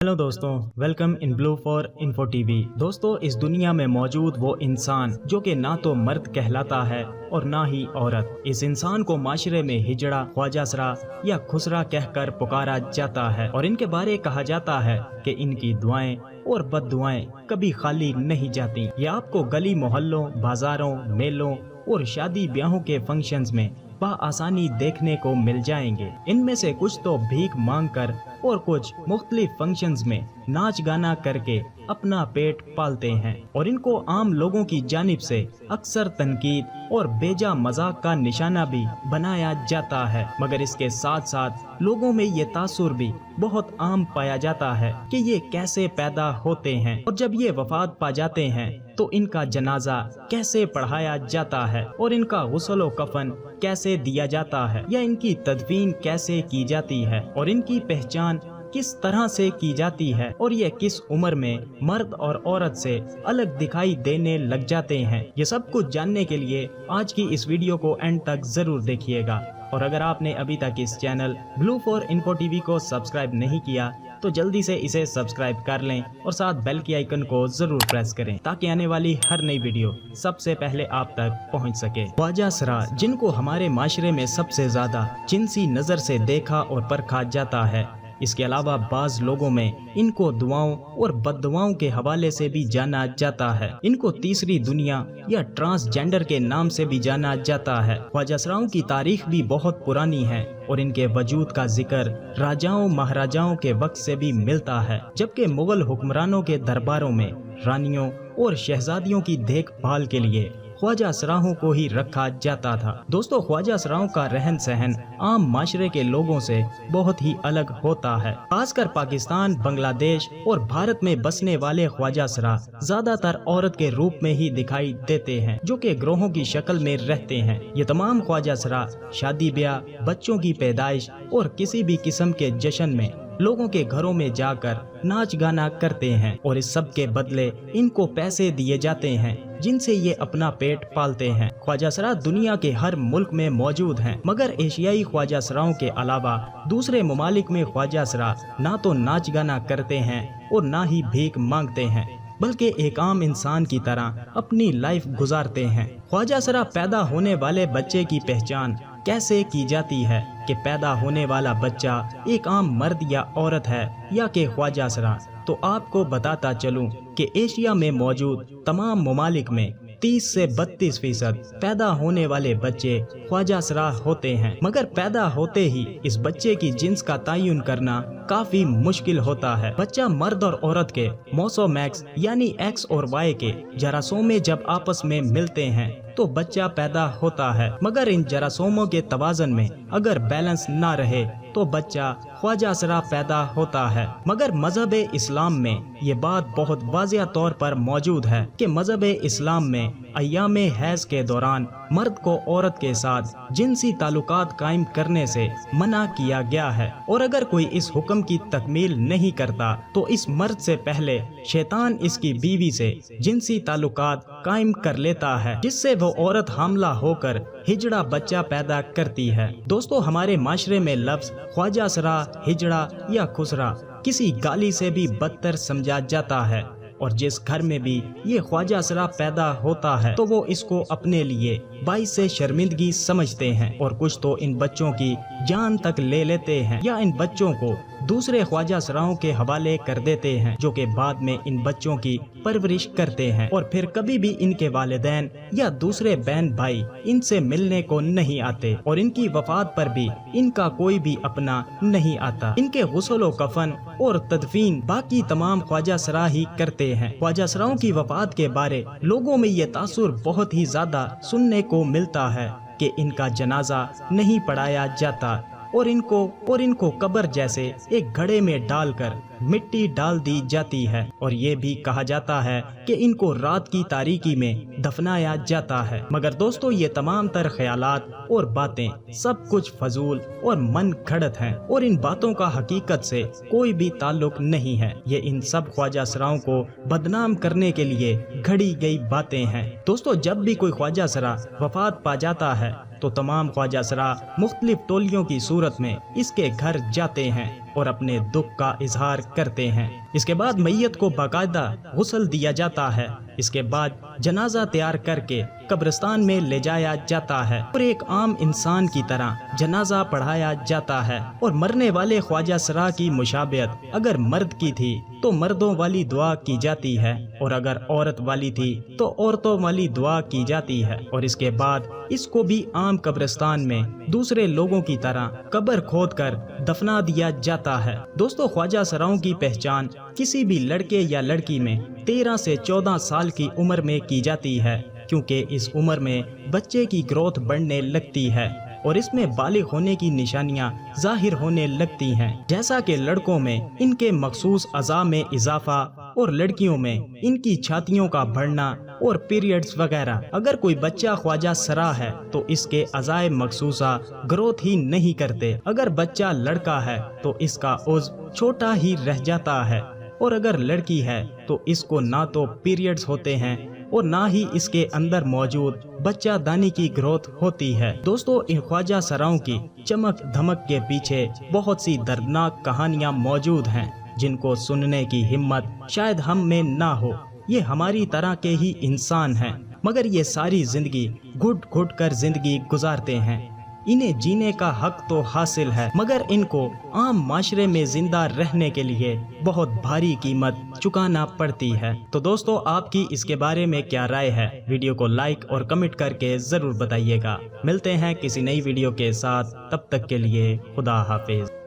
Hello दोस्तों, welcome in blue for info TV. दोस्तों, इस दुनिया में मौजूद वो इंसान जो कि ना तो मर्द कहलाता है और ना ही औरत, इस इंसान को माशरे में हिजड़ा, ख्वाजासरा या खुसरा कहकर पुकारा जाता है और इनके बारे कहा जाता है कि इनकी दुआएं और बद्दुआएं कभी खाली नहीं जाती। ये आपको गली मोहल्लों, बाजारों, मेलों और शादी ब्याहों के फंक्शंस में आसानी देखने को मिल जाएंगे। इनमें से कुछ तो भीख मांग कर और कुछ मुख्तलिफ फंक्शंस में नाच गाना करके अपना पेट पालते हैं और इनको आम लोगों की जानिब से अक्सर तनकीद और बेजा मजाक का निशाना भी बनाया जाता है। मगर इसके साथ साथ लोगों में ये तासुर भी बहुत आम पाया जाता है कि ये कैसे पैदा होते हैं और जब ये वफात पा जाते हैं तो इनका जनाजा कैसे पढ़ाया जाता है और इनका गुस्ल व कफन कैसे दिया जाता है या इनकी तदफीन कैसे की जाती है और इनकी पहचान किस तरह से की जाती है और ये किस उम्र में मर्द और औरत से अलग दिखाई देने लग जाते हैं। ये सब कुछ जानने के लिए आज की इस वीडियो को एंड तक जरूर देखिएगा। और अगर आपने अभी तक इस channel blue for info TV को सब्सक्राइब नहीं किया तो जल्दी से इसे सब्सक्राइब कर लें और साथ बेल की आइकन को जरूर प्रेस करें ताकि आने वाली हर नई वीडियो सबसे पहले आप तक पहुंच सके। ख्वाजासरा, जिनको हमारे माशरे में सबसे ज्यादा जिनसी नजर से देखा और परखा जाता है, इसके अलावा बाज लोगों में इनको दुआओं और बद्दुआओं के हवाले से भी जाना जाता है। इनको तीसरी दुनिया या ट्रांसजेंडर के नाम से भी जाना जाता है। ख्वाजासराओं की तारीख भी बहुत पुरानी है और इनके वजूद का जिक्र राजाओं महाराजाओं के वक्त से भी मिलता है, जबकि मुगल हुक्मरानों के दरबारों में रानियों और शहजादियों की देखभाल के लिए ख्वाजासराओं को ही रखा जाता था। दोस्तों, ख्वाजासराओं का रहन सहन आम माशरे के लोगों से बहुत ही अलग होता है। खासकर पाकिस्तान, बांग्लादेश और भारत में बसने वाले ख्वाजासरा ज्यादातर औरत के रूप में ही दिखाई देते हैं, जो कि ग्रोहों की शक्ल में रहते हैं। ये तमाम ख्वाजासरा शादी ब्याह, बच्चों की पैदाइश और किसी भी किस्म के जश्न में लोगों के घरों में जाकर नाच गाना करते हैं और इस सब के बदले इनको पैसे दिए जाते हैं जिनसे ये अपना पेट पालते हैं। ख्वाजासरा दुनिया के हर मुल्क में मौजूद हैं, मगर एशियाई ख्वाजासराओं के अलावा दूसरे ममालिक में ख्वाजासरा ना तो नाच गाना करते हैं और ना ही भीख मांगते हैं, बल्कि एक आम इंसान की तरह अपनी लाइफ गुजारते हैं। ख्वाजासरा पैदा होने वाले बच्चे की पहचान कैसे की जाती है कि पैदा होने वाला बच्चा एक आम मर्द या औरत है या कि ख्वाजासरा, तो आपको बताता चलूं कि एशिया में मौजूद तमाम ममालिक में 30 से 32% पैदा होने वाले बच्चे ख्वाजासरा होते हैं। मगर पैदा होते ही इस बच्चे की जिन्स का तयन करना काफी मुश्किल होता है। बच्चा मर्द और औरत के मोसोमैक्स यानी एक्स और वाई के जरासोमे जब आपस में मिलते हैं तो बच्चा पैदा होता है, मगर इन जरासोमों के तवाज़न में अगर बैलेंस ना रहे तो बच्चा ख्वाजासरा पैदा होता है। मगर मजहब इस्लाम में ये बात बहुत वाज़िया तौर पर मौजूद है कि मजहब इस्लाम में अय्याम हैज़ के दौरान मर्द को औरत के साथ जिनसी ताल्लुकात कायम करने से मना किया गया है और अगर कोई इस हुक्म की तकमील नहीं करता तो इस मर्द से पहले शैतान इसकी बीवी से जिनसी ताल्लुकात कायम कर लेता है, जिससे वो औरत हामला होकर हिजड़ा बच्चा पैदा करती है। दोस्तों, हमारे माशरे में लफ्ज ख्वाजासरा, हिजड़ा या खुसरा किसी गाली से भी बदतर समझा जाता है और जिस घर में भी ये ख्वाजासरा पैदा होता है तो वो इसको अपने लिए बाइस से शर्मिंदगी समझते हैं और कुछ तो इन बच्चों की जान तक ले लेते हैं या इन बच्चों को दूसरे ख्वाजासराओं के हवाले कर देते हैं, जो कि बाद में इन बच्चों की परवरिश करते हैं और फिर कभी भी इनके वालिदैन या दूसरे बहन भाई इनसे मिलने को नहीं आते और इनकी वफात पर भी इनका कोई भी अपना नहीं आता। इनके गुस्ल व कफन और तदफीन बाकी तमाम ख्वाजासरा ही करते हैं। ख्वाजासराओं की वफात के बारे लोगों में ये तासुर बहुत ही ज्यादा सुनने को मिलता है कि इनका जनाजा नहीं पढ़ाया जाता और इनको कब्र जैसे एक घड़े में डालकर मिट्टी डाल दी जाती है और ये भी कहा जाता है कि इनको रात की तारीकी में दफनाया जाता है। मगर दोस्तों, ये तमाम तर ख्यालात और बातें सब कुछ फजूल और मन घड़त हैं और इन बातों का हकीकत से कोई भी ताल्लुक नहीं है। ये इन सब ख्वाजासराओं को बदनाम करने के लिए घड़ी गई बातें हैं। दोस्तों, जब भी कोई ख्वाजासरा वफात पा जाता है तो तमाम ख्वाजासरा मुख्तलिफ टोलियों की सूरत में इसके घर जाते हैं اور اپنے دکھ کا اظہار کرتے ہیں۔ اس کے بعد میت کو باقاعدہ غسل دیا جاتا ہے۔ اس کے بعد جنازہ تیار کر کے قبرستان میں لے جایا جاتا ہے اور ایک عام انسان کی طرح جنازہ پڑھایا جاتا ہے، اور مرنے والے خواجہ سرا کی مشابہت اگر مرد کی تھی تو مردوں والی دعا کی جاتی ہے، اور اگر عورت والی تھی تو عورتوں والی دعا کی جاتی ہے، اور اس کے بعد اس کو بھی عام قبرستان میں دوسرے لوگوں کی طرح قبر کھود کر دفنا دیا جاتا ہے۔ دوستو، خواجہ سراؤں کی پہچان کسی بھی لڑکے یا لڑکی میں 13 سے 14 سال کی عمر میں کی جاتی ہے، کیونکہ اس عمر میں بچے کی گروتھ بڑھنے لگتی ہے اور اس میں بالغ ہونے کی نشانیاں ظاہر ہونے لگتی ہیں، جیسا کہ لڑکوں میں ان کے مخصوص اعضاء میں اضافہ اور لڑکیوں میں ان کی چھاتیوں کا بڑھنا اور پیریڈز وغیرہ۔ اگر کوئی بچہ خواجہ سرا ہے تو اس کے اعضاء مخصوصہ گروتھ ہی نہیں کرتے، اگر بچہ لڑکا ہے تو اس کا عضو چھوٹا ہی رہ جاتا ہے، اور اگر لڑکی ہے تو اس کو نہ تو پیریڈز ہوتے ہیں اور نہ ہی اس کے اندر موجود بچہ دانی کی گروتھ ہوتی ہے۔ دوستو، ان خواجہ سراؤں کی چمک دھمک کے پیچھے بہت سی دردناک کہانیاں موجود ہیں جن کو سننے کی ہمت شاید ہم میں نہ ہو۔ یہ ہماری طرح کے ہی انسان ہیں، مگر یہ ساری زندگی گھٹ گھٹ کر زندگی گزارتے ہیں۔ انہیں جینے کا حق تو حاصل ہے، مگر ان کو عام معاشرے میں زندہ رہنے کے لیے بہت بھاری قیمت چکانا پڑتی ہے۔ تو دوستو، آپ کی اس کے بارے میں کیا رائے ہے؟ ویڈیو کو لائک اور کمنٹ کر کے ضرور بتائیے گا۔ ملتے ہیں کسی نئی ویڈیو کے ساتھ، تب تک کے لیے خدا حافظ۔